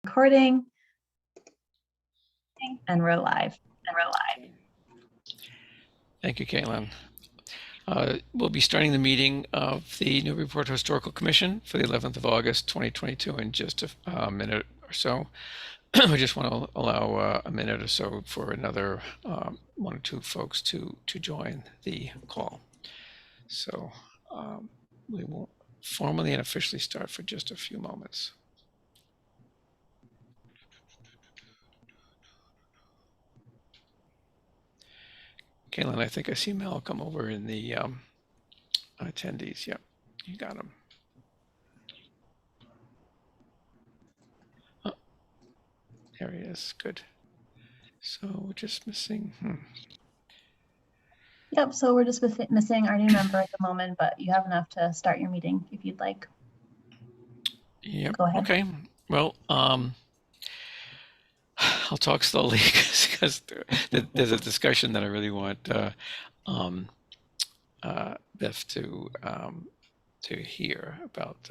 Recording, and we're live. Thank you, Caitlin. We'll be starting the meeting of the Newburyport Historical Commission for the 11th of August, 2022 in just a minute or so. I just want to allow a minute or so for another one or two folks to join the call. So we will formally and officially start for just a few moments. Caitlin, I think I see Malcolm over in the attendees. Yep, you got him. Oh, there he is. Good. So we're just missing. Yep, so we're just missing our new member at the moment, but you have enough to start your meeting if you'd like. Yep. Go ahead. Okay. Well, I'll talk slowly because there's a discussion that I really want Beth to hear about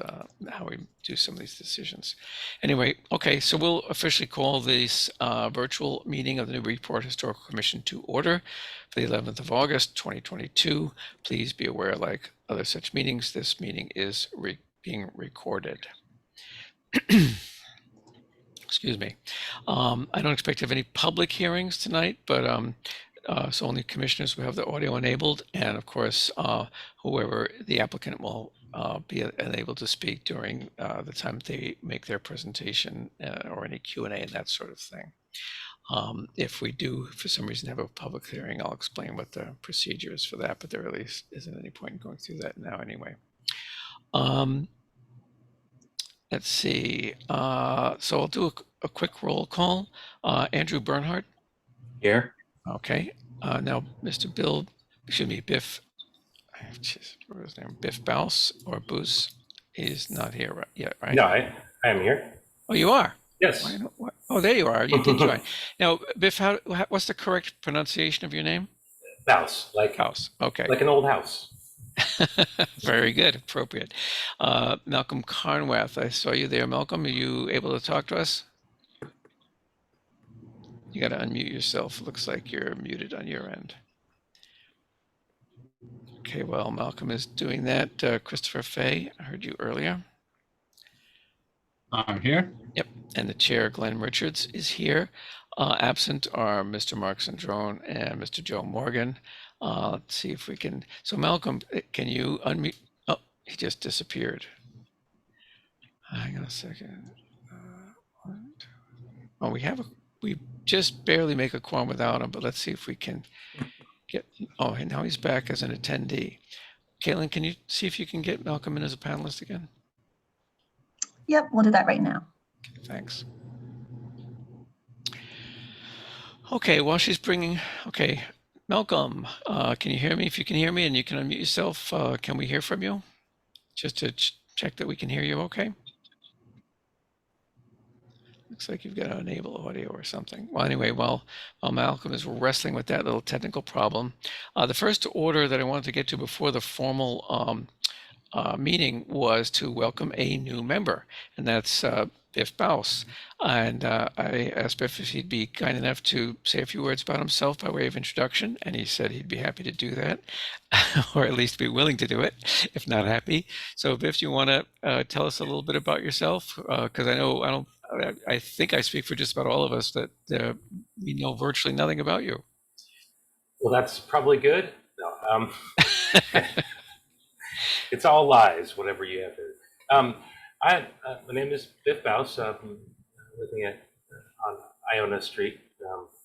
how we do some of these decisions. Anyway, okay, so we'll officially call this virtual meeting of the Newburyport Historical Commission to order for the 11th of August, 2022. Please be aware, like other such meetings, this meeting is being recorded. Excuse me. I don't expect to have any public hearings tonight, but so only commissioners will have the audio enabled, and of course, whoever the applicant will be able to speak during the time they make their presentation or any Q&A and that sort of thing. If we do, for some reason, have a public hearing, I'll explain what the procedure is for that, but there really isn't any point in going through that now anyway. Let's see. So I'll do a quick roll call. Andrew Bernhardt. Here. Okay. Now, Mr. Biff, what was his name? Biff Bouse or Boos? He's not here yet, right? No, I am here. Oh, you are? Yes. Oh, there you are. You did join. Now, Biff, what's the correct pronunciation of your name? Bouse, like Bouse. Okay. Like an old house. Very good, appropriate. Malcolm Carnwath, I saw you there. Malcolm, are you able to talk to us? You got to unmute yourself. Looks like you're muted on your end. Okay, well, Malcolm is doing that. Christopher Fay, I heard you earlier. I'm here. Yep, and the chair, Glenn Richards, is here. Absent are Mr. Mark Sandrone and Mr. Joe Morgan. Let's see if we can. So Malcolm, can you unmute? Oh, he just disappeared. Hang on a second. Oh, we just barely make a quorum without him, but let's see if we can get. Oh, and now he's back as an attendee. Caitlin, can you see if you can get Malcolm in as a panelist again? Yep, we'll do that right now. Thanks. Okay, while she's bringing, okay, Malcolm, can you hear me? If you can hear me and you can unmute yourself, can we hear from you? Just to check that we can hear you okay? Looks like you've got to enable audio or something. Well, anyway, while Malcolm is wrestling with that little technical problem, the first order that I wanted to get to before the formal meeting was to welcome a new member, and that's Biff Bouse. And I asked Biff if he'd be kind enough to say a few words about himself by way of introduction, and he said he'd be happy to do that, or at least be willing to do it, if not happy. So Biff, you want to tell us a little bit about yourself? Because I think I speak for just about all of us that we know virtually nothing about you. Well, that's probably good. No, it's all lies, whatever you have heard. My name is Biff Bouse. I'm living on Iona Street,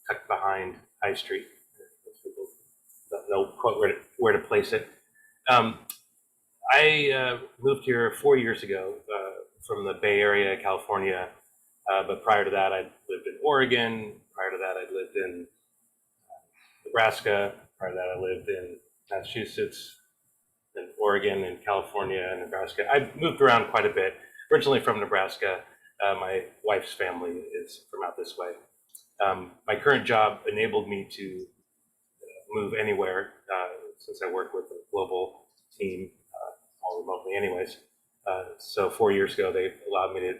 tucked behind High Street. People don't know quite where to place it. I moved here 4 years ago from the Bay Area, California. But prior to that, I lived in Oregon. Prior to that, I lived in Nebraska. Prior to that, I lived in Massachusetts, in Oregon, and California, and Nebraska. I've moved around quite a bit. Originally from Nebraska. My wife's family is from out this way. My current job enabled me to move anywhere since I work with a global team, all remotely anyways. So 4 years ago, they allowed me to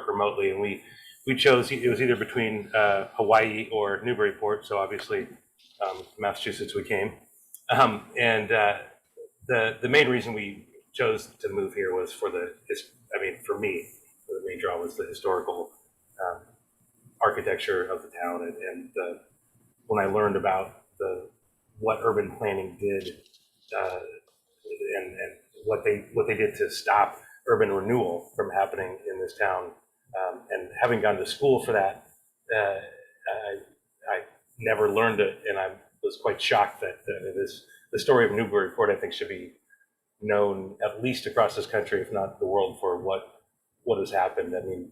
work remotely, and we chose, it was either between Hawaii or Newburyport. So obviously, Massachusetts we came, and the main reason we chose to move here was for for me, the main draw was the historical architecture of the town, and when I learned about what urban planning did, and what they did to stop urban renewal from happening in this town, and having gone to school for that, I never learned it, and I was quite shocked that the story of Newburyport, I think, should be known at least across this country, if not the world, for what has happened. I mean,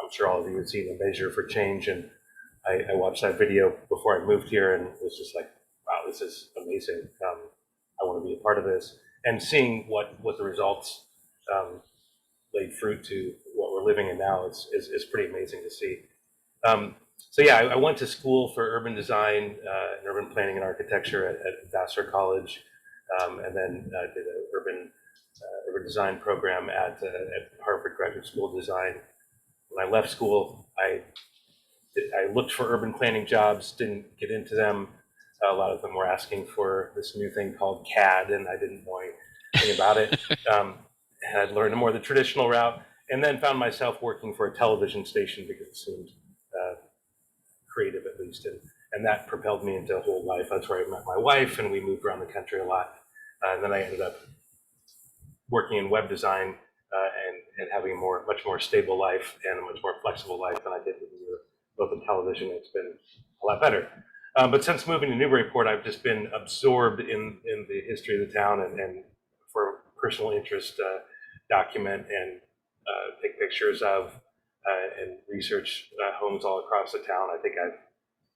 I'm sure all of you have seen the Measure for Change, and I watched that video before I moved here, and it was just like, wow, this is amazing. I want to be a part of this, and seeing what the results laid fruit to what we're living in now is pretty amazing to see. So yeah, I went to school for urban design and urban planning and architecture at Vassar College, and then did an urban design program at Harvard Graduate School of Design. When I left school, I looked for urban planning jobs, didn't get into them. A lot of them were asking for this new thing called CAD, and I didn't know anything about it. And I'd learned more the traditional route, and then found myself working for a television station because it seemed creative, at least, and that propelled me into a whole life. That's where I met my wife, and we moved around the country a lot. And then I ended up working in web design and having a much more stable life and a much more flexible life than I did when we were both in television. It's been a lot better. But since moving to Newburyport, I've just been absorbed in the history of the town, and for personal interest, document and take pictures of and research homes all across the town. I think I've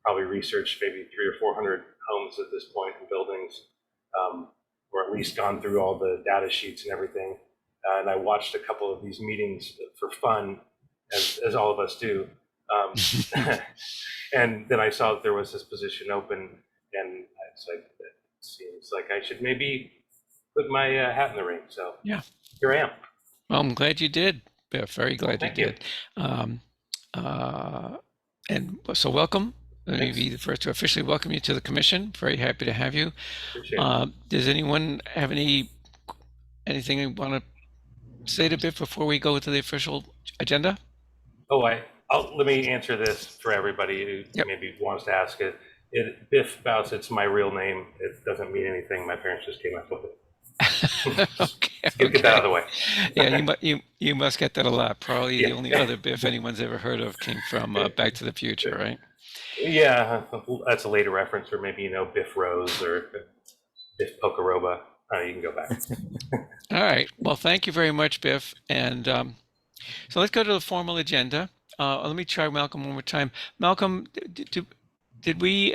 probably researched maybe 300 or 400 homes at this point in buildings, or at least gone through all the data sheets and everything. And I watched a couple of these meetings for fun, as all of us do. And then I saw that there was this position open, and it's like, it seems like I should maybe put my hat in the ring. So Yeah, here I am. well, I'm glad you did. Yeah, very glad you did. And so welcome. Let me be the first to officially welcome you to the commission. Very happy to have you. Does anyone have anything they want to say to Biff before we go to the official agenda? Oh, let me answer this for everybody who maybe wants to ask it. Biff Bouse, it's my real name. It doesn't mean anything. My parents just came up with it. Get that out of the way. Yeah, you must get that a lot. Probably the only other Biff anyone's ever heard of came from Back to the Future, right? Yeah, that's a later reference, or maybe Biff Rose or Biff Pokeroba. You can go back. All right. Well, thank you very much, Biff. And so let's go to the formal agenda. Let me try Malcolm one more time. Malcolm, did we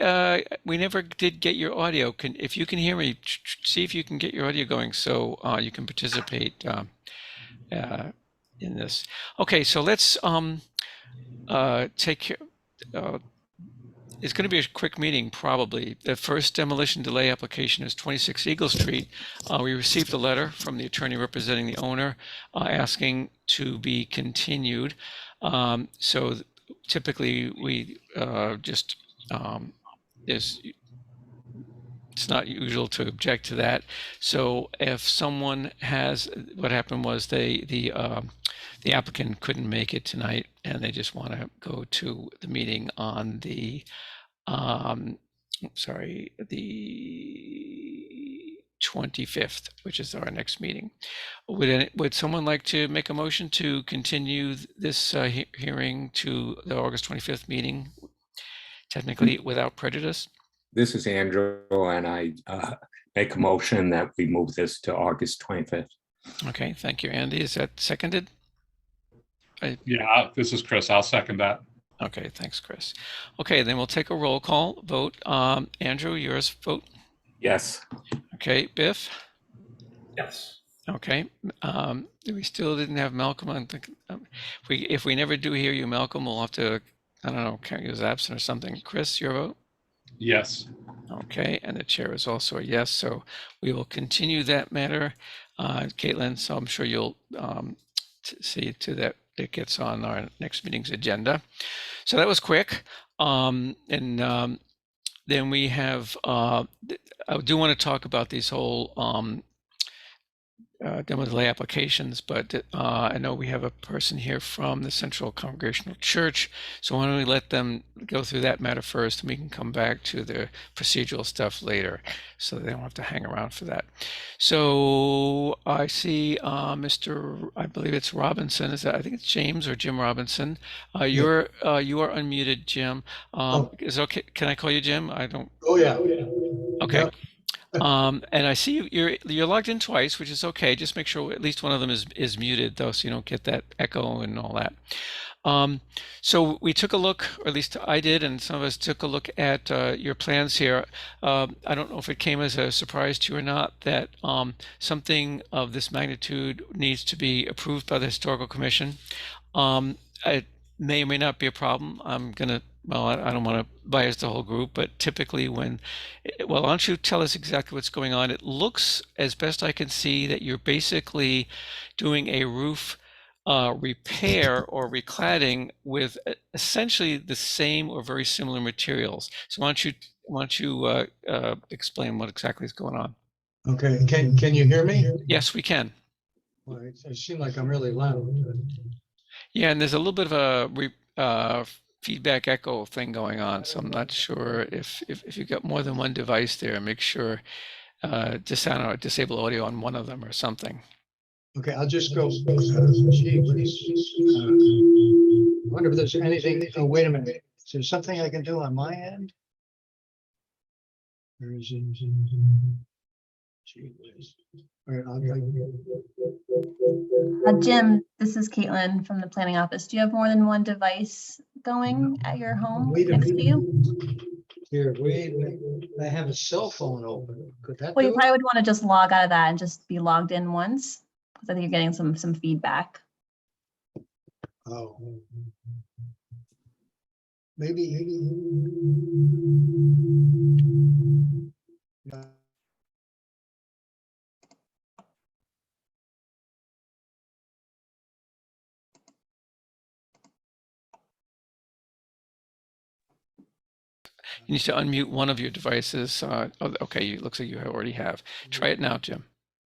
never did get your audio. If you can hear me, see if you can get your audio going so you can participate in this. Okay, so let's take care. It's going to be a quick meeting, probably. The first demolition delay application is 26 Eagle Street. We received a letter from the attorney representing the owner asking to be continued. So typically we just it's not usual to object to that. So if someone has, what happened was the applicant couldn't make it tonight, and they just want to go to the meeting on the the 25th, which is our next meeting. Would someone like to make a motion to continue this hearing to the August 25th meeting, technically without prejudice? This is Andrew, and I make a motion that we move this to August 25th. Okay, thank you, Andy. Is that seconded? Yeah, this is Chris. I'll second that. Okay, thanks, Chris. Okay, then we'll take a roll call vote. Andrew, yours vote? Yes. Okay, Biff? Yes. Okay. We still didn't have Malcolm. I think if we never do hear you, Malcolm, we'll have to, I don't know, count you as absent or something. Chris, your vote? Yes. Okay, and the chair is also a yes. So we will continue that matter, Caitlin. So I'm sure you'll see to that it gets on our next meeting's agenda. So that was quick. Then we have, I do want to talk about these whole demo delay applications, but I know we have a person here from the Central Congregational Church, so why don't we let them go through that matter first, and we can come back to the procedural stuff later, so they don't have to hang around for that. So I see Mr. I believe it's Robinson. Is that? I think it's James or Jim Robinson. You are unmuted, Jim. Is it okay? Can I call you Jim? I don't. Oh yeah. Okay. Yeah. And I see you're logged in twice, which is okay. Just make sure at least one of them is muted, though, so you don't get that echo and all that. So we took a look, or at least I did, and some of us took a look at your plans here. I don't know if it came as a surprise to you or not that something of this magnitude needs to be approved by the Historical Commission. It may or may not be a problem. Well, I don't want to bias the whole group, but typically well, why don't you tell us exactly what's going on? It looks, as best I can see, that you're basically doing a roof repair or recladding with essentially the same or very similar materials. So why don't you explain what exactly is going on? Okay. Can you hear me? Yes, we can. Well, it seems like I'm really loud. Yeah, and there's a little bit of a feedback echo thing going on, so I'm not sure if you've got more than one device there. Make sure disable audio on one of them or something. Okay, I'll just go. I wonder if there's anything. Oh, wait a minute. Is there something I can do on my end? Or is it? All right, Jim, this is Caitlin from the planning office. Do you have more than one device going at your home Wait a next to you? Here, wait a minute. I have a cell phone open. Could that Well, do you probably would want to just log out of that and just be logged in once, because I think you're getting some feedback. Oh. Maybe. You need to unmute one of your devices. Okay, it looks like you already have. Try it now, Jim.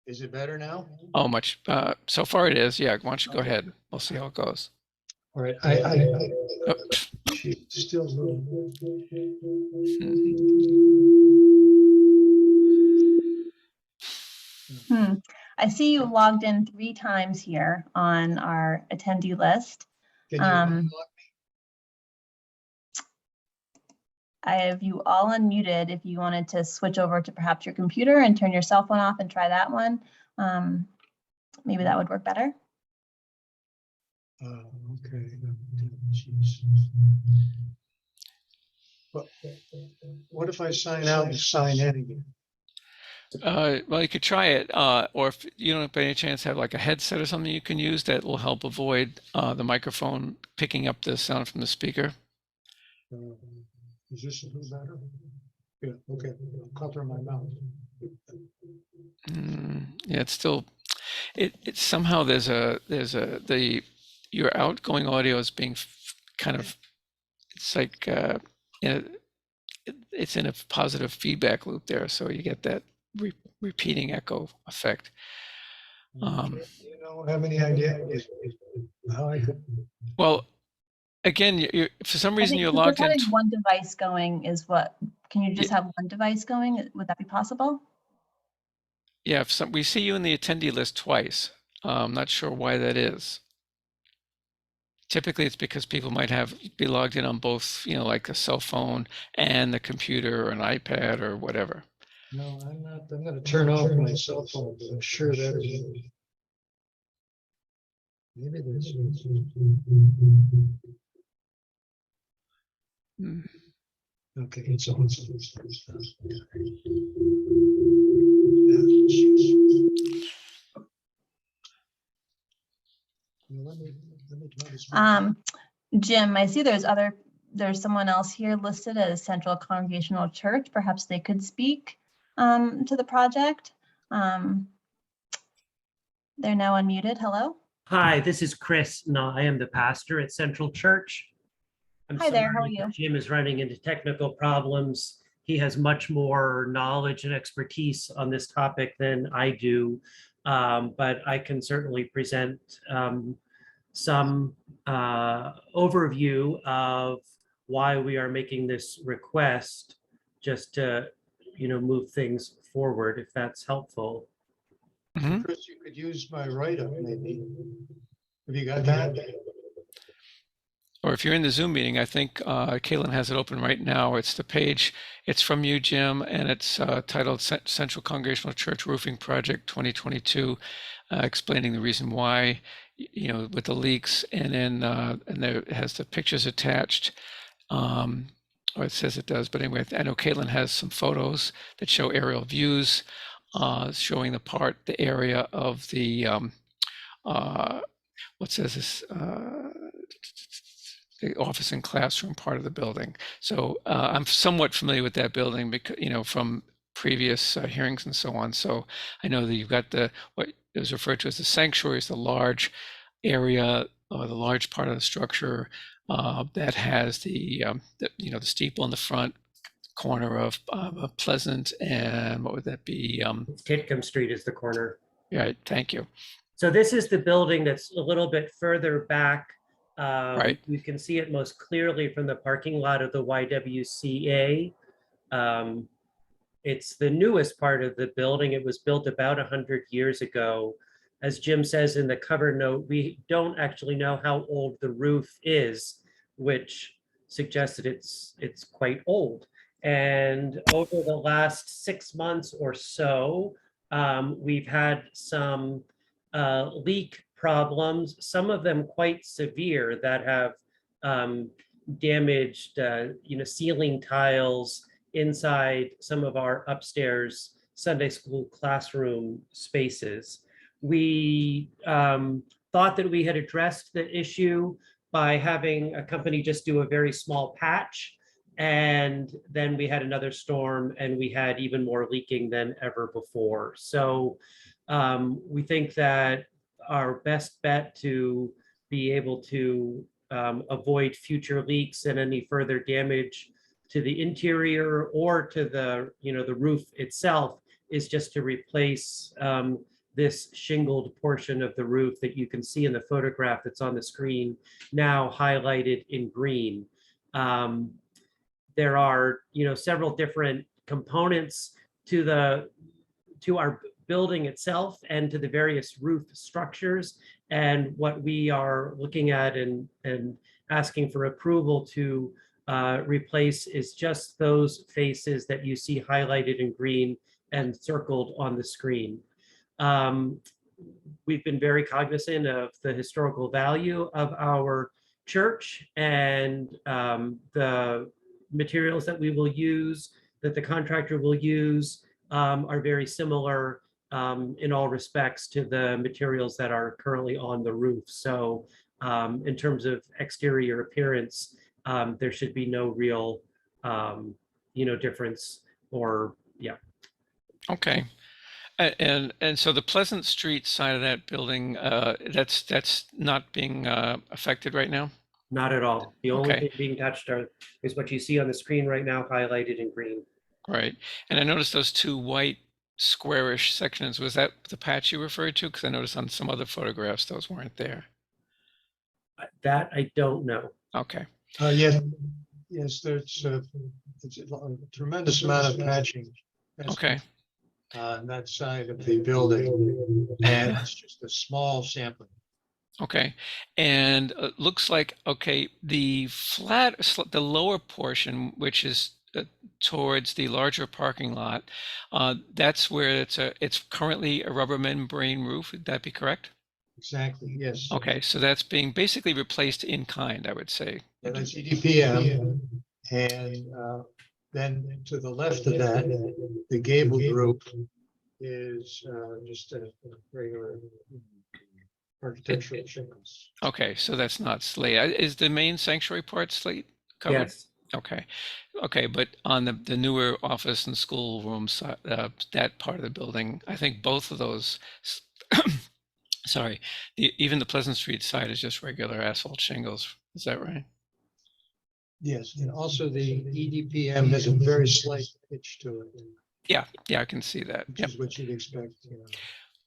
Is it better now? Oh, much. So far it is. Yeah, why don't you go ahead? We'll see how it goes. All right, Oh, she's still. I see you logged in 3 times here on our attendee list. Can you unlock me? I have you all unmuted if you wanted to switch over to perhaps your computer and turn your cell phone off and try that one. Maybe that would work better. Okay. Jeez. What if I sign out and sign in again? Well, you could try it, or if you don't by any chance have like a headset or something you can use that will help avoid the microphone picking up the sound from the speaker. Is this better? Yeah, okay. I'll cover my mouth. Yeah, it's still, it's somehow your outgoing audio is being kind of, it's like, it's in a positive feedback loop there. So you get that repeating echo effect. You don't have any idea how I could? Well, again, you're for some reason you're logged in. Having one device going is what, can you just have one device going? Would that be possible? Yeah, we see you in the attendee list twice. I'm not sure why that is. Typically, it's because people might be logged in on both, like a cell phone and the computer or an iPad or whatever. No, I'm not. I'm going to turn off my cell phone, but I'm sure that is. Maybe there's. Okay, it's on. Jim, I see there's someone else here listed as Central Congregational Church. Perhaps they could speak to the project. They're now unmuted. Hello. Hi, this is Chris. No, I am the pastor at Central Church. I'm Hi there, how are sorry you? that Jim is running into technical problems. He has much more knowledge and expertise on this topic than I do, but I can certainly present some overview of why we are making this request, just to, move things forward, if that's helpful. Mhm. Chris, you could use my write-up maybe. Have you got that? Or if you're in the Zoom meeting, I think Caitlin has it open right now. It's the page, it's from you, Jim, and it's titled Central Congregational Church Roofing Project 2022, explaining the reason why, with the leaks, and then and there it has the pictures attached, or it says it does, but anyway, I know Caitlin has some photos that show aerial views, showing the area of the, what says this, the office and classroom part of the building. So I'm somewhat familiar with that building because, from previous hearings and so on. So I know that you've got what is referred to as the sanctuary, is the large area or the large part of the structure that has the steeple in the front corner of Pleasant, and what would that be? Titcomb Street is the corner. Yeah, thank you. So this is the building that's a little bit further back. Right. You can see it most clearly from the parking lot of the YWCA. It's the newest part of the building. It was built about 100 years ago. As Jim says in the cover note, we don't actually know how old the roof is, which suggests that it's quite old. And over the last 6 months or so, we've had some leak problems, some of them quite severe, that have damaged, ceiling tiles inside some of our upstairs Sunday school classroom spaces. We thought that we had addressed the issue by having a company just do a very small patch. And then we had another storm and we had even more leaking than ever before. So we think that our best bet to be able to avoid future leaks and any further damage to the interior or to the roof itself is just to replace this shingled portion of the roof that you can see in the photograph that's on the screen, now highlighted in green. There are several different components to our building itself and to the various roof structures. And what we are looking at and asking for approval to replace is just those faces that you see highlighted in green and circled on the screen. We've been very cognizant of the historical value of our church, and the materials that we will use, that the contractor will use, are very similar in all respects to the materials that are currently on the roof. So in terms of exterior appearance, there should be no real difference, or Okay. And so the Pleasant Street side of that building, that's not being affected right now? Not at all. The only Okay. thing being touched is what you see on the screen right now, highlighted in green. Right. And I noticed those two white squarish sections. Was that the patch you referred to? Because I noticed on some other photographs those weren't there. That I don't know. Okay. Yes, there's it's a tremendous amount of patching. Okay. On that side of the building, and it's just a small sampling. Okay. And it looks like, okay, the lower portion, which is towards the larger parking lot, that's where it's currently a rubber membrane roof. Would that be correct? Exactly, yes. Okay, so that's being basically replaced in kind, I would say. Yeah, that's EDPM, and then to the left of that, the gabled roof is just a regular architectural shingles. Okay, so that's not slate. Is the main sanctuary part slate covered? Yes. Okay. Okay, but on the newer office and school rooms, that part of the building, I think both of those Sorry, even the Pleasant Street side is just regular asphalt shingles. Is that right? Yes, and also the EDPM has a very slight pitch to it, Yeah, I can see that. which Yep. is what you'd expect, you know.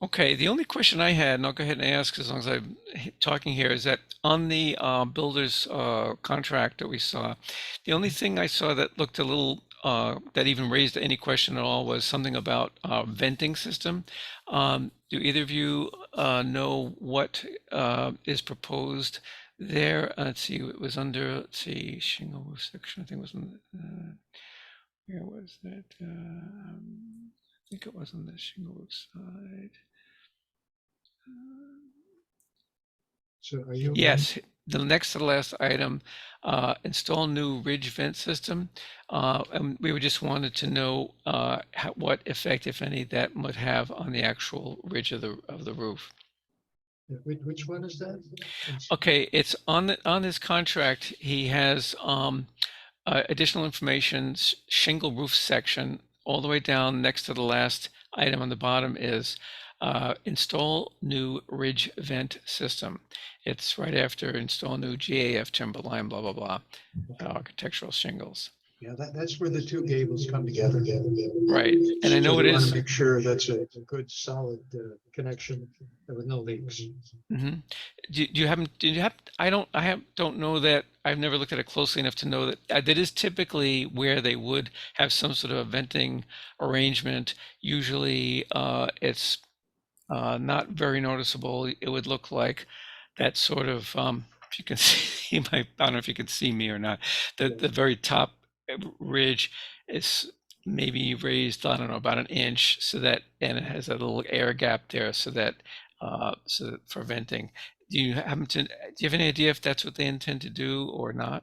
Okay, the only question I had, and I'll go ahead and ask as long as I'm talking here, is that on the builder's contract that we saw, the only thing I saw that looked a little, that even raised any question at all was something about venting system. Do either of you know what is proposed there? Let's see, it was under, let's see, shingle roof section, I think it was on, where was that? I think it was on the shingle roof side. So are you? Yes, the next to the last item, install new ridge vent system. And we would just wanted to know what effect, if any, that might have on the actual ridge of the roof. Which one is that? Okay, it's on his contract. He has additional information, shingle roof section, all the way down next to the last item on the bottom is install new ridge vent system. It's right after install new GAF timberline, blah, blah, blah, architectural shingles. Yeah, that's where the two gables come together. Right, and I know So it we want is. to make sure that's a good, solid connection with no leaks. Mm-hmm. Do you have, I don't know that, I've never looked at it closely enough to know that that is typically where they would have some sort of a venting arrangement. Usually it's not very noticeable. It would look like that sort of, if you can see I don't know if you can see me or not, the very top ridge is maybe raised, I don't know, about an inch, so that, and it has a little air gap there so that for venting. Do you have any idea if that's what they intend to do or not?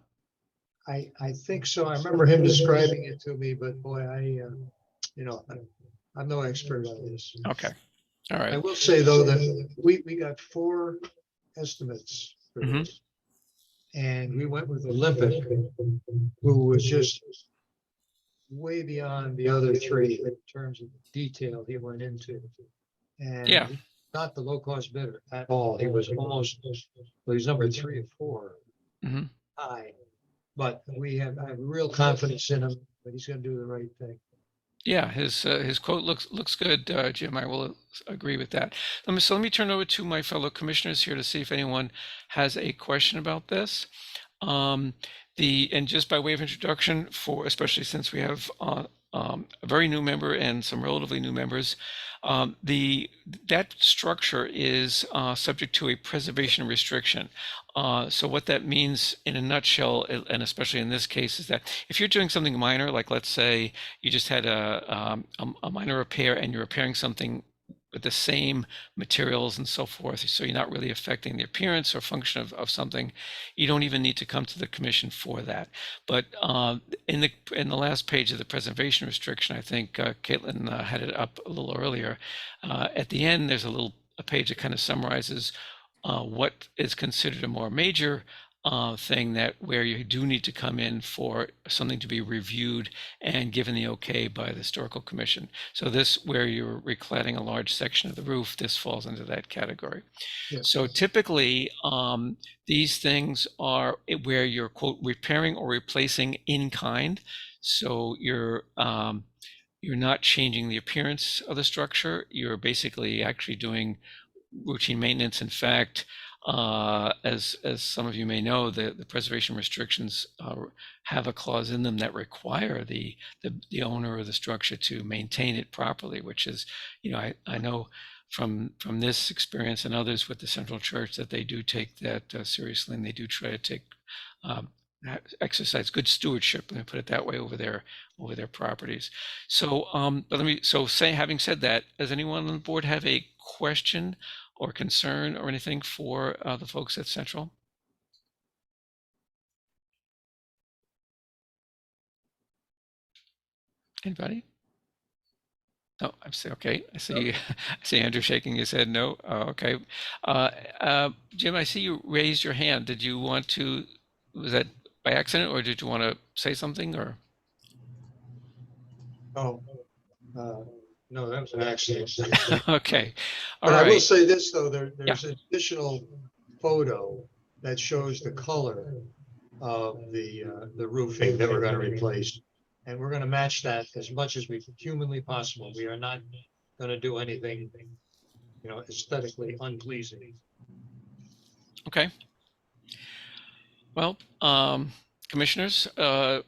I think so. I remember him describing it to me, but boy, I'm no expert on this. Okay, all I right. will say though that we got 4 estimates for Mhm. this. And we went with Olympic, who was just way beyond the other 3 in terms of detail he went into. And Yeah. he's not the low cost bidder at all. He was almost, well, he's number 3 or 4 Mhm. high. But I have real confidence in him that he's going to do the right thing. Yeah, his quote looks good, Jim. I will agree with that. Let me turn over to my fellow commissioners here to see if anyone has a question about this. And just by way of introduction, especially since we have a very new member and some relatively new members, that structure is subject to a preservation restriction. So what that means in a nutshell, and especially in this case, is that if you're doing something minor, like let's say you just had a minor repair and you're repairing something with the same materials and so forth, so you're not really affecting the appearance or function of something, you don't even need to come to the commission for that. But in the last page of the preservation restriction, I think Caitlin had it up a little earlier. At the end, there's a page that kind of summarizes what is considered a more major thing, that where you do need to come in for something to be reviewed and given the okay by the historical commission. So this, where you're recladding a large section of the roof, this falls into that category. Yeah. So typically these things are where you're, quote, repairing or replacing in kind. So you're not changing the appearance of the structure. You're basically actually doing routine maintenance. In fact, as some of you may know, the preservation restrictions have a clause in them that require the owner of the structure to maintain it properly, which is, I know from this experience and others with the Central Church that they do take that seriously, and they do try to take exercise good stewardship, let me put it that way, over their properties. So having said that, does anyone on the board have a question or concern or anything for the folks at Central? Anybody? No, I'm saying okay. I see. I see Andrew shaking his head. No. Okay. Jim, I see you raised your hand. Did you want to? Was that by accident, or did you want to say something? Or Oh, No, that was an accident. Okay, all But I will right. say this, though, there's an additional photo that shows the color of the roofing that we're gonna replace. And we're gonna match that as much as we humanly possible. We are not gonna do anything, aesthetically unpleasing. Okay. Well, commissioners, um,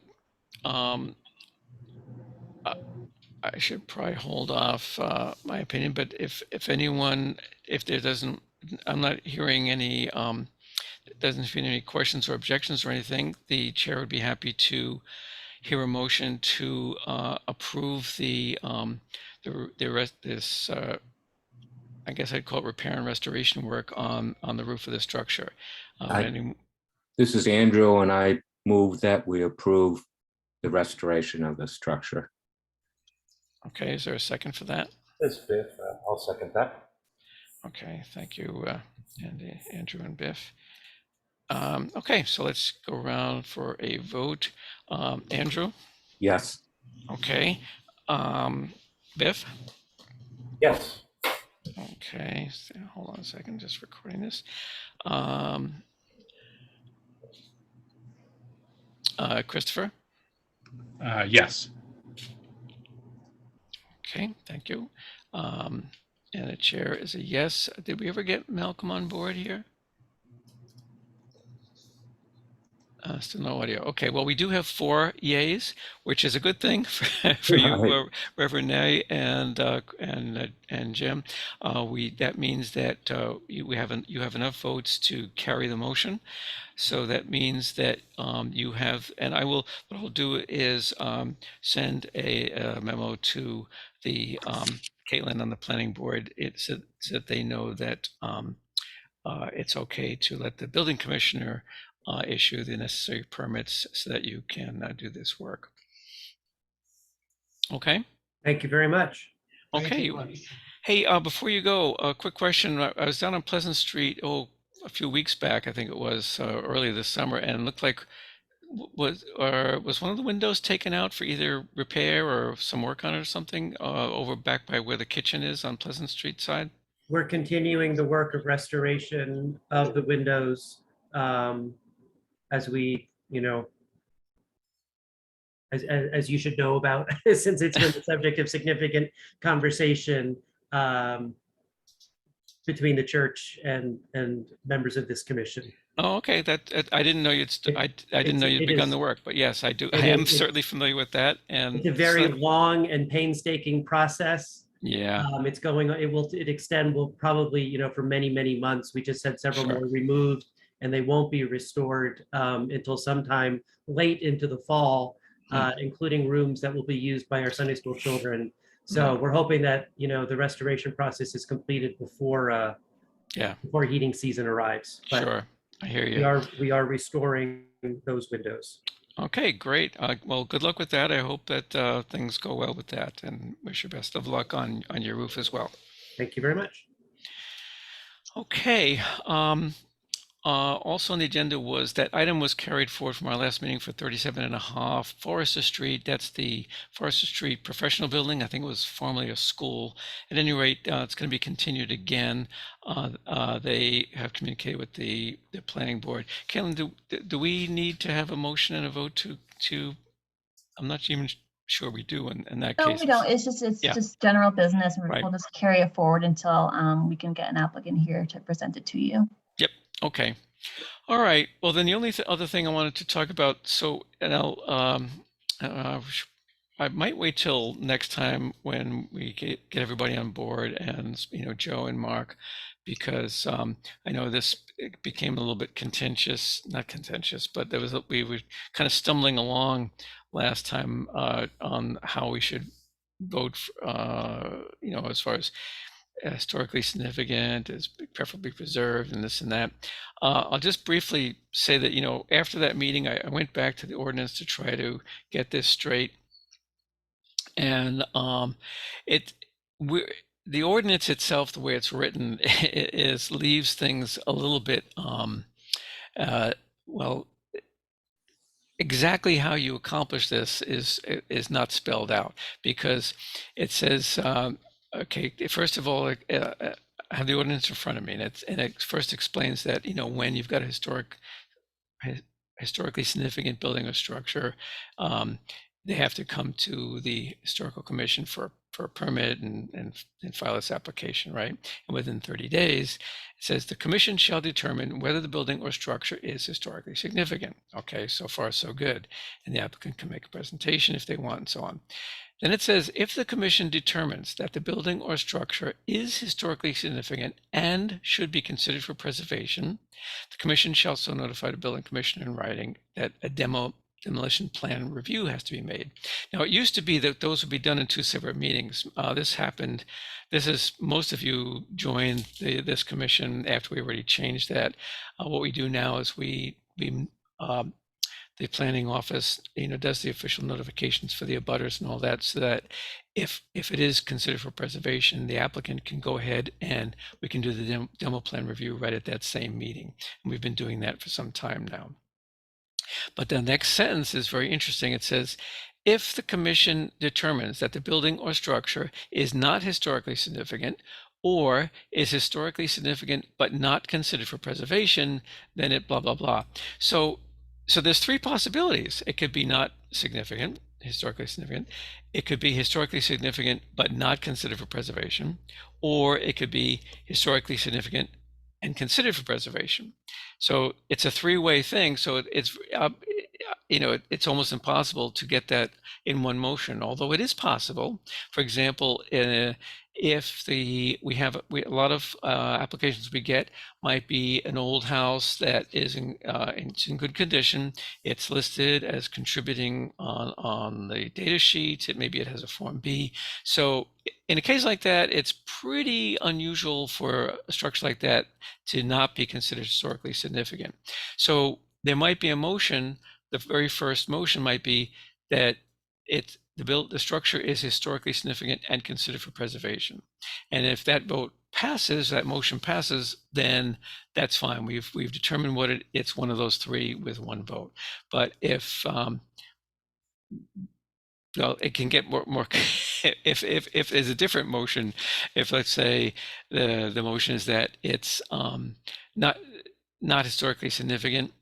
I should probably hold off my opinion, but if anyone, if there doesn't, I'm not hearing any, doesn't feel any questions or objections or anything, the chair would be happy to hear a motion to approve the rest, this, I guess I'd call it repair and restoration work on the roof of the structure. This is Andrew, and I move that we approve the restoration of the structure. Okay, is there a second for that? This Biff, I'll second that. Okay, thank you, Andy, Andrew and Biff. Okay, so let's go around for a vote. Andrew? Yes. Okay. Biff? Yes. Okay, so hold on a second, just recording this. Christopher? Yes. Okay, thank you. And the chair is a yes. Did we ever get Malcolm on board here? Still no audio. Okay, well, we do have 4 yays, which is a good thing for you, Right. Reverend Nay and Jim. That means that you have enough votes to carry the motion. So that means that you have, and what I'll do is send a memo to the Caitlin on the planning board, so that they know that it's okay to let the building commissioner issue the necessary permits so that you can do this work. Okay. Thank you very much. Thank Okay. you much. Hey, before you go, a quick question. I was down on Pleasant Street, a few weeks back, I think it was early this summer, and it looked like was one of the windows taken out for either repair or some work on it or something over back by where the kitchen is on Pleasant Street side? We're continuing the work of restoration of the windows as we, as you should know about, since it's been the subject of significant conversation between the church and members of this commission. Oh, okay. I didn't know I didn't know you'd begun the work, but yes, I do. I am certainly familiar with that, and it's a very long and painstaking process. Yeah. It's going. It extend will probably for many months. We just had several more removed, and they won't be restored until sometime late into the fall, including rooms that will be used by our Sunday school children. So we're hoping that the restoration process is completed before before heating season arrives. But sure, I hear you. We are restoring those windows. Okay, great. Well, good luck with that. I hope that things go well with that, and wish you best of luck on your roof as well. Thank you very much. Okay. Also on the agenda was that item was carried forward from our last meeting for 37.5 Forrester Street. That's the Forrester Street Professional Building. I think it was formerly a school. At any rate, it's going to be continued again. They have communicated with the planning board. Caitlin, do we need to have a motion and a vote to I'm not even sure we do in that case. No, we don't. It's just general business, and Right. we'll just carry it forward until we can get an applicant here to present it to you. Yep. Okay. All right. Well, then the only other thing I wanted to talk about, so, and I might wait till next time when we get everybody on board, and Joe and Mark, because I know it became a little bit not contentious, but we were kind of stumbling along last time on how we should vote, as far as historically significant, is preferably preserved, and this and that. I'll just briefly say that, after that meeting, I went back to the ordinance to try to get this straight. And the ordinance itself, the way it's written, leaves things a little bit, well, exactly how you accomplish this is not spelled out, because it says, okay, first of all, I have the ordinance in front of me, and it first explains that, you know, when you've got a historically significant building or structure, they have to come to the historical commission for a permit and file this application, right? And within 30 days, it says the commission shall determine whether the building or structure is historically significant. Okay, so far so good. And the applicant can make a presentation if they want, and so on. Then it says, if the commission determines that the building or structure is historically significant and should be considered for preservation, the commission shall so notify the building commissioner in writing that a demolition plan review has to be made. Now, it used to be that those would be done in 2 separate meetings. This is, most of you joined this commission after we already changed that. What we do now is the planning office, you know, does the official notifications for the abutters and all that, so that if it is considered for preservation, the applicant can go ahead and we can do the demo plan review right at that same meeting. And we've been doing that for some time now. But the next sentence is very interesting. It says, if the commission determines that the building or structure is not historically significant or is historically significant but not considered for preservation, then it blah, blah, blah. So there's 3 possibilities. It could be not significant, historically significant. It could be historically significant but not considered for preservation, or it could be historically significant and considered for preservation. So it's a 3-way thing. So it's you know, it's almost impossible to get that in one motion, although it is possible. For example, if a lot of applications we get might be an old house that is in good condition. It's listed as contributing on the data sheet. Maybe it has a Form B. So in a case like that, it's pretty unusual for a structure like that to not be considered historically significant. So there might be a motion. The very first motion might be that the structure is historically significant and considered for preservation. And if that motion passes, then that's fine. We've determined what it's one of those 3 with 1 vote. But if well, it can get more if there's a different motion, if let's say the motion is that it's not historically significant.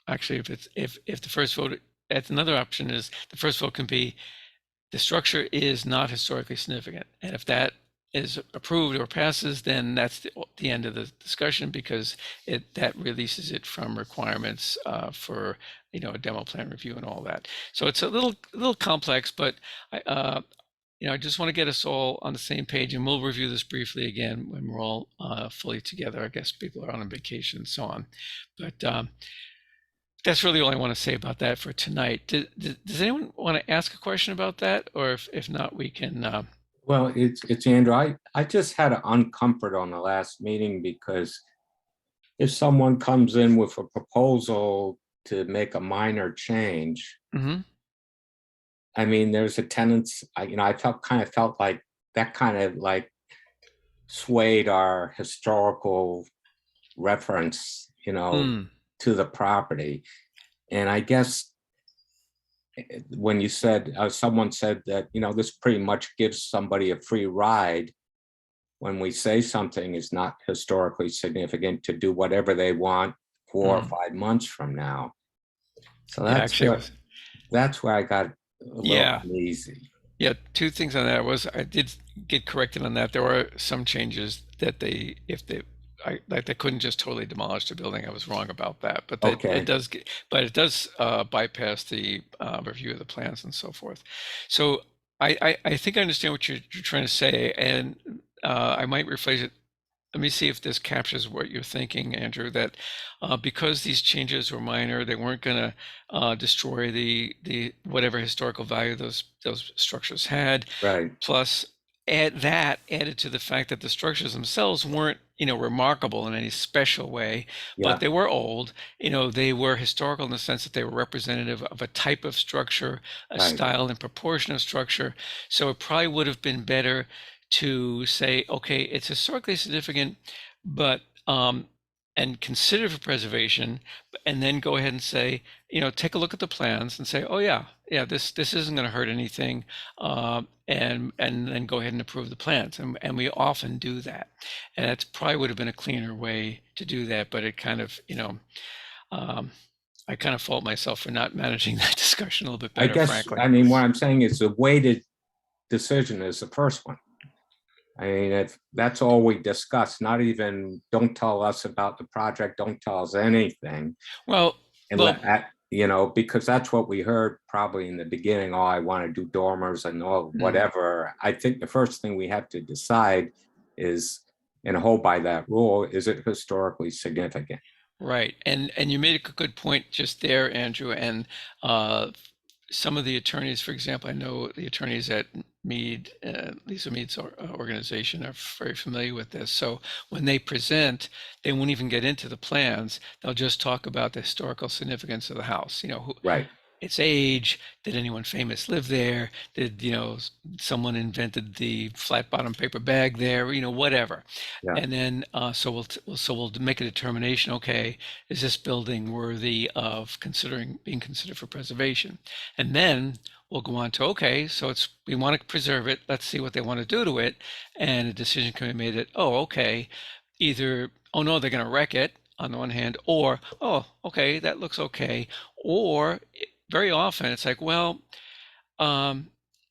Actually, if the first vote, that's another option, is the first vote can be the structure is not historically significant. And if that is approved or passes, then that's the end of the discussion, because that releases it from requirements for, you know, a demo plan review and all that. So it's a little complex, but you know, I just want to get us all on the same page, and we'll review this briefly again when we're all fully together. I guess people are on vacation and so on, but that's really all I want to say about that for tonight. Does anyone want to ask a question about that? Or if not, we can. Well, it's Andrew. I just had an uncomfort on the last meeting, because if someone comes in with a proposal to make a minor change, I mean, there's a tendency, you know, I kind of felt like that kind of like swayed our historical reference, you know, to the property. And I guess when you said, someone said that, you know, this pretty much gives somebody a free ride when we say something is not historically significant to do whatever they want 4 or 5 months from now. So that's where I got a little uneasy. Yeah, 2 things on that. I did get corrected on that. There were some changes that they couldn't just totally demolish the building. I was wrong about that, but it does bypass the review of the plans and so forth. So I think I understand what you're trying to say, and I might rephrase it. Let me see if this captures what you're thinking, Andrew, that because these changes were minor, they weren't going to destroy the whatever historical value those structures had. Right. Plus, added to the fact that the structures themselves weren't, you know, remarkable in any special way, but they were old. You know, they were historical in the sense that they were representative of a type of structure, a style and proportion of structure. So it probably would have been better to say, okay, it's historically significant, but and consider for preservation, and then go ahead and say, take a look at the plans and say, oh yeah, this isn't going to hurt anything, and then go ahead and approve the plans. And we often do that. And that's probably would have been a cleaner way to do that, but it kind of, I kind of fault myself for not managing that discussion a little bit I better, guess, frankly. I mean, what I'm saying is the weighted decision is the first one. I mean, if that's all we discuss, not even, don't tell us about the project, don't tell us anything. Well, And because that's what we heard probably in the beginning, oh, I want to do dormers and all whatever. I think the first thing we have to decide is, and hold by that rule, is it historically significant? right. And you made a good point just there, Andrew. And some of the attorneys, for example, I know the attorneys at Mead, Lisa Mead's organization, are very familiar with this. So when they present, they won't even get into the plans. They'll just talk about the historical significance of the house. Right. Its age, did anyone famous live there? Did, someone invented the flat bottom paper bag there? Whatever. Yeah. And then, so we'll make a determination. Okay, is this building worthy of being considered for preservation? And then we'll go on to, okay, so we want to preserve it. Let's see what they want to do to it. And a decision can be made that, oh, okay, either, oh no, they're going to wreck it on the one hand, or, oh, okay, that looks okay. Or very often it's like, well,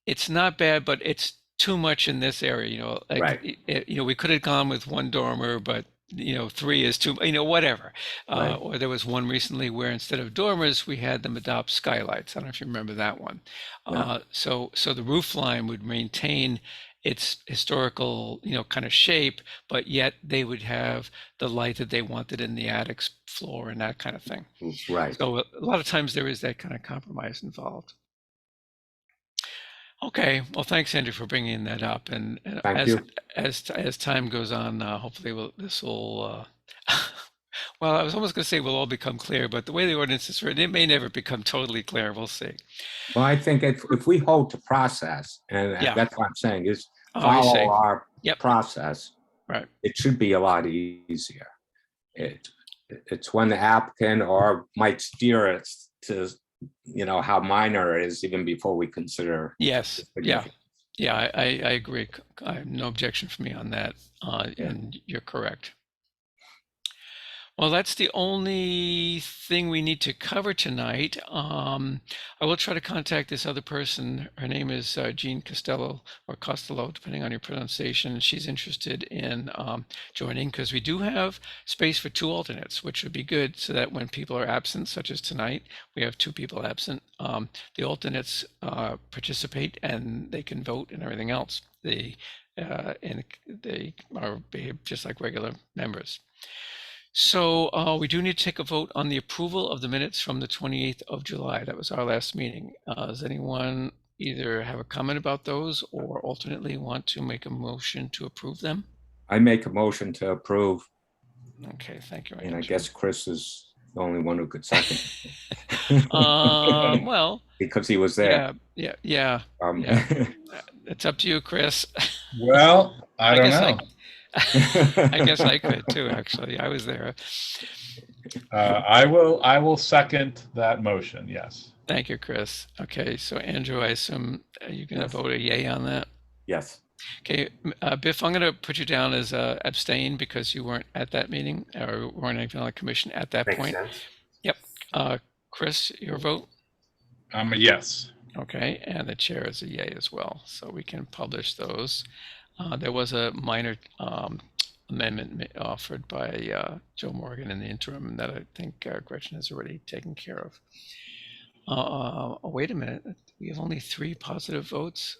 it's not bad, but it's too much in this area, like, right. We could have gone with one dormer, but 3 is too, whatever. Right. Or there was one recently where instead of dormers, we had them adopt skylights. I don't know if you remember that one. Yeah. So the roof line would maintain its historical, kind of shape, but yet they would have the light that they wanted in the attic floor and that kind of thing. Right. So a lot of times there is that kind of compromise involved. Okay, well, thanks, Andrew, for bringing that up. And Thank you. as time goes on, hopefully this will. Well, I was almost going to say we'll all become clear, but the way the ordinance is written, it may never become totally clear. We'll see. Well, I think if we hold to process, and Yeah. that's what I'm saying, is Oh, I see. follow our Yep. process, Right. it should be a lot easier. It's when the applicant or might steer us to, how minor it is even before we consider. Yes. Yeah. Yeah, I agree. I have no objection from me on that. And you're correct. Well, that's the only thing we need to cover tonight. I will try to contact this other person. Her name is Jean Costello, or Costello, depending on your pronunciation. She's interested in joining because we do have space for 2 alternates, which would be good so that when people are absent, such as tonight, we have 2 people absent. The alternates participate and they can vote and everything else. And they behave just like regular members. So we do need to take a vote on the approval of the minutes from the 28th of July. That was our last meeting. Does anyone either have a comment about those or alternately want to make a motion to approve them? I make a motion to approve, Okay, thank you. and I guess Chris is the only one who could second. Well, because he was there. Yeah. It's up to you, Chris. Well, I don't know. I guess I could too, actually. I was there. I will second that motion. Yes. Thank you, Chris. Okay, so Andrew, I assume you're going to vote a yay on that? Yes. Okay, Biff, I'm going to put you down as abstain because you weren't at that meeting or weren't even on the commission at that Makes point. sense. Yep. Chris, your vote? I'm a yes. Okay, and the chair is a yay as well. So we can publish those. There was a minor amendment offered by Joe Morgan in the interim that I think Gretchen has already taken care of. Oh, wait a minute. We have only 3 positive votes.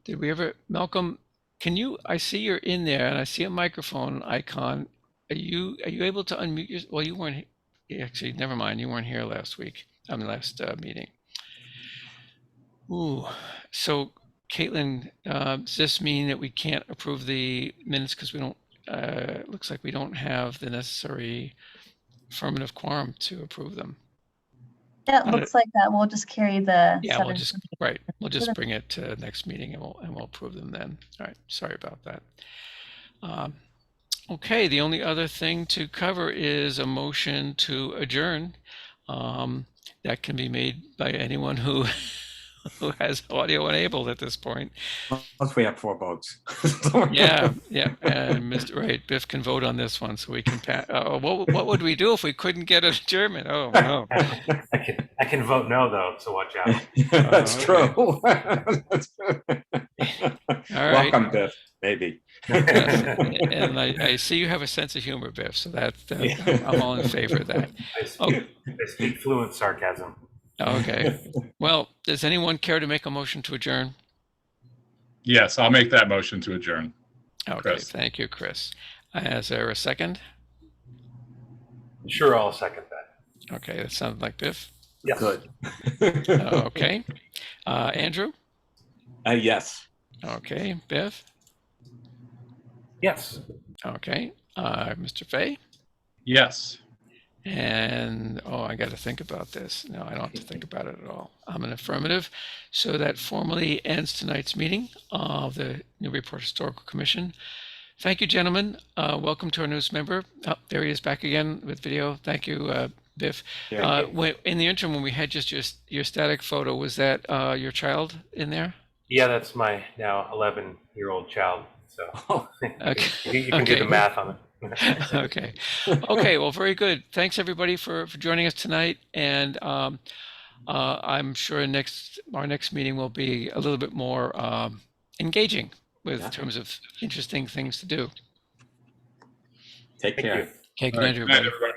Did we ever, Malcolm, I see you're in there and I see a microphone icon. Are you able to unmute your, well, you weren't, actually, never mind. You weren't here last meeting. Ooh, so Caitlin, does this mean that we can't approve the minutes because we don't, it looks like we don't have the necessary affirmative quorum to approve them? Yeah, it looks like that. We'll just carry the Yeah, 7. we'll just bring it to next meeting and we'll approve them then. All right, sorry about that. Okay, the only other thing to cover is a motion to adjourn. That can be made by anyone who has audio enabled at this point. Plus we have 4 votes. Yeah, and Mr. Right, Biff can vote on this one, so we can pass. What would we do if we couldn't get an adjournment? Oh no! I can vote no though, so watch out. That's okay. true. All right. Welcome, Biff. Maybe. And I see you have a sense of humor, Biff. So I'm all in favor of that. I speak fluent sarcasm. Okay. Well, does anyone care to make a motion to adjourn? Yes, I'll make that motion to adjourn. Okay, Chris. thank you, Chris. Is there a second? Sure, I'll second that. Okay, that sounds like Biff. Yes. Good. Okay. Andrew? Yes. Okay. Biff? Yes. Okay. Mr. Fay? Yes. And, I got to think about this. No, I don't have to think about it at all. I'm an affirmative. So that formally ends tonight's meeting of the Newburyport Historical Commission. Thank you, gentlemen. Welcome to our newest member. Oh, there he is back again with video. Thank you, Biff. Yeah. In the interim, when we had just your static photo, was that your child in there? Yeah, that's my now 11-year-old child. So Okay. you can do the math on it. Okay. Okay. Well, very good. Thanks everybody for joining us tonight. And I'm sure our next meeting will be a little bit more engaging in terms of interesting things to do. Take care. Thank you. Okay. Good All right, night, good night, everybody. everybody.